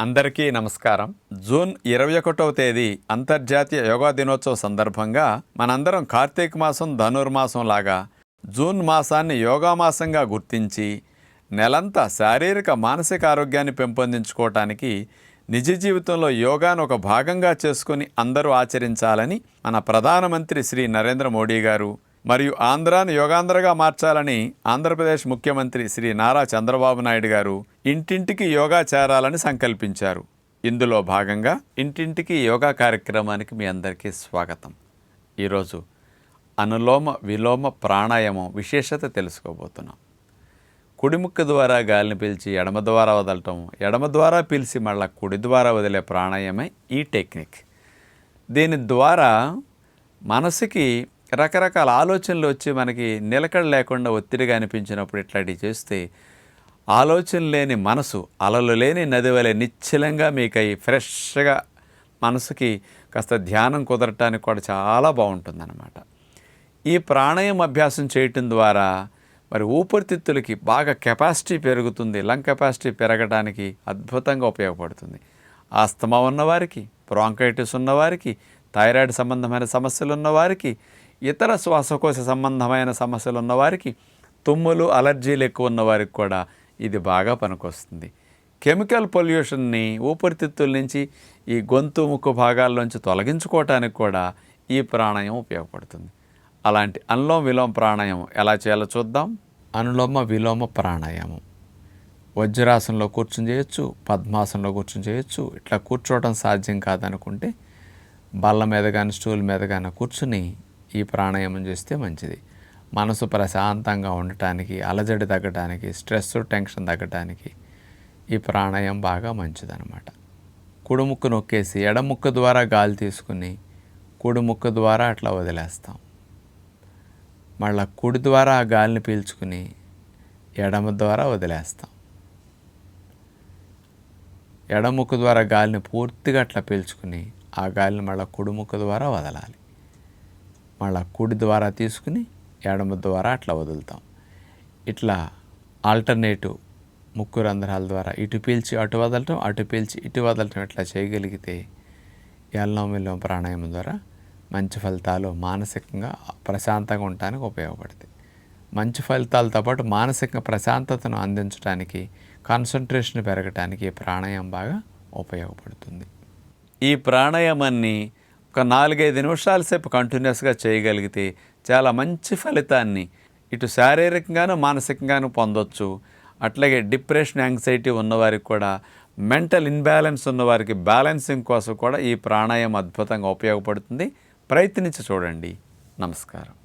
అందరికీ నమస్కారం. జూన్ 21వ తేదీ అంతర్జాతీయ యోగా దినోత్సవ సందర్భంగా మనందరం కార్తీక మాసం ధనుర్మాసం లాగా జూన్ మాసాన్ని యోగా మాసంగా గుర్తించి నెలంతా శారీరక మానసిక ఆరోగ్యాన్ని పెంపొందించుకోవటానికి నిజ జీవితంలో యోగాను ఒక భాగంగా చేసుకుని అందరూ ఆచరించాలని మన ప్రధానమంత్రి శ్రీ నరేంద్ర మోడీ గారు మరియు ఆంధ్రాను యోగాంధ్రగా మార్చాలని ఆంధ్రప్రదేశ్ ముఖ్యమంత్రి శ్రీ నారా చంద్రబాబు నాయుడు గారు ఇంటింటికి యోగా చేరాలని సంకల్పించారు. ఇందులో భాగంగా ఇంటింటికి యోగా కార్యక్రమానికి మీ అందరికీ స్వాగతం. ఈరోజు అనులోమ విలోమ ప్రాణాయామం విశేషత తెలుసుకోబోతున్నాం. కుడిముక్క ద్వారా గాలిని పీల్చి ఎడమ ద్వారా వదలటం, ఎడమ ద్వారా పీల్చి మళ్ళీ కుడి ద్వారా వదిలే ప్రాణాయామే ఈ టెక్నిక్. దీని ద్వారా మనసుకి రకరకాల ఆలోచనలు వచ్చి మనకి నిలకడ లేకుండా ఒత్తిడిగా అనిపించినప్పుడు ఇట్లాంటివి చేస్తే ఆలోచన లేని మనసు అలలు లేని నది వలె నిశ్చలంగా మీకు అయి ఫ్రెష్గా మనసుకి కాస్త ధ్యానం కుదరటానికి కూడా చాలా బాగుంటుందన్నమాట. ఈ ప్రాణాయామ అభ్యాసం చేయటం ద్వారా మరి ఊపిరితిత్తులకి బాగా కెపాసిటీ పెరుగుతుంది. లంగ్ కెపాసిటీ పెరగడానికి అద్భుతంగా ఉపయోగపడుతుంది. ఆస్తమా ఉన్నవారికి, బ్రాంకైటిస్ ఉన్నవారికి, థైరాయిడ్ సంబంధమైన సమస్యలు ఉన్నవారికి, ఇతర శ్వాసకోశ సంబంధమైన సమస్యలు ఉన్నవారికి, తుమ్ములు అలర్జీలు ఎక్కువ ఉన్నవారికి కూడా ఇది బాగా పనికొస్తుంది. కెమికల్ పొల్యూషన్ని ఊపిరితిత్తుల నుంచి ఈ గొంతు ముక్కు భాగాల్లోంచి తొలగించుకోవటానికి కూడా ఈ ప్రాణాయామం ఉపయోగపడుతుంది. అలాంటి అనులోమ విలోమ ప్రాణాయామం ఎలా చేయాలో చూద్దాం. అనులోమ విలోమ ప్రాణాయామం వజ్రాసనంలో కూర్చుని చేయొచ్చు, పద్మాసనంలో కూర్చుని చేయొచ్చు. ఇట్లా కూర్చోవడం సాధ్యం కాదనుకుంటే బల్ల మీద కానీ స్టూల్ మీద కానీ కూర్చుని ఈ ప్రాణాయామం చేస్తే మంచిది. మనసు ప్రశాంతంగా ఉండటానికి, అలజడి తగ్గడానికి, స్ట్రెస్ టెన్షన్ తగ్గడానికి ఈ ప్రాణాయామం బాగా మంచిదన్నమాట. కుడిముక్కు నొక్కేసి ఎడముక్క ద్వారా గాలి తీసుకుని కుడిముక్క ద్వారా అట్లా వదిలేస్తాం. మళ్ళీ కుడి ద్వారా ఆ గాలిని పీల్చుకుని ఎడమ ద్వారా వదిలేస్తాం. ఎడముక్క ద్వారా గాలిని పూర్తిగా అట్లా పీల్చుకుని ఆ గాలిని మళ్ళీ కుడిముక్క ద్వారా వదలాలి. మళ్ళీ కుడి ద్వారా తీసుకుని ఎడమ ద్వారా అట్లా వదులుతాం. ఇట్లా ఆల్టర్నేటివ్ ముక్కు రంధ్రాల ద్వారా ఇటు పీల్చి అటు వదలటం, అటు పీల్చి ఇటు వదలటం ఇట్లా చేయగలిగితే అనులోమ విలోమ ప్రాణాయామం ద్వారా మంచి ఫలితాలు మానసికంగా ప్రశాంతంగా ఉండటానికి ఉపయోగపడతాయి. మంచి ఫలితాలతో పాటు మానసిక ప్రశాంతతను అందించడానికి, కాన్సన్ట్రేషన్ పెరగటానికి ప్రాణాయామం బాగా ఉపయోగపడుతుంది. ఈ ప్రాణాయామాన్ని ఒక 4-5 నిమిషాల సేపు కంటిన్యూస్గా చేయగలిగితే చాలా మంచి ఫలితాన్ని ఇటు శారీరకంగాను మానసికంగాను పొందొచ్చు. అట్లాగే డిప్రెషన్, యాంగ్జైటీ ఉన్నవారికి కూడా, మెంటల్ ఇన్బ్యాలెన్స్ ఉన్నవారికి బ్యాలెన్సింగ్ కోసం కూడా ఈ ప్రాణాయామం అద్భుతంగా ఉపయోగపడుతుంది. ప్రయత్నించి చూడండి. నమస్కారం.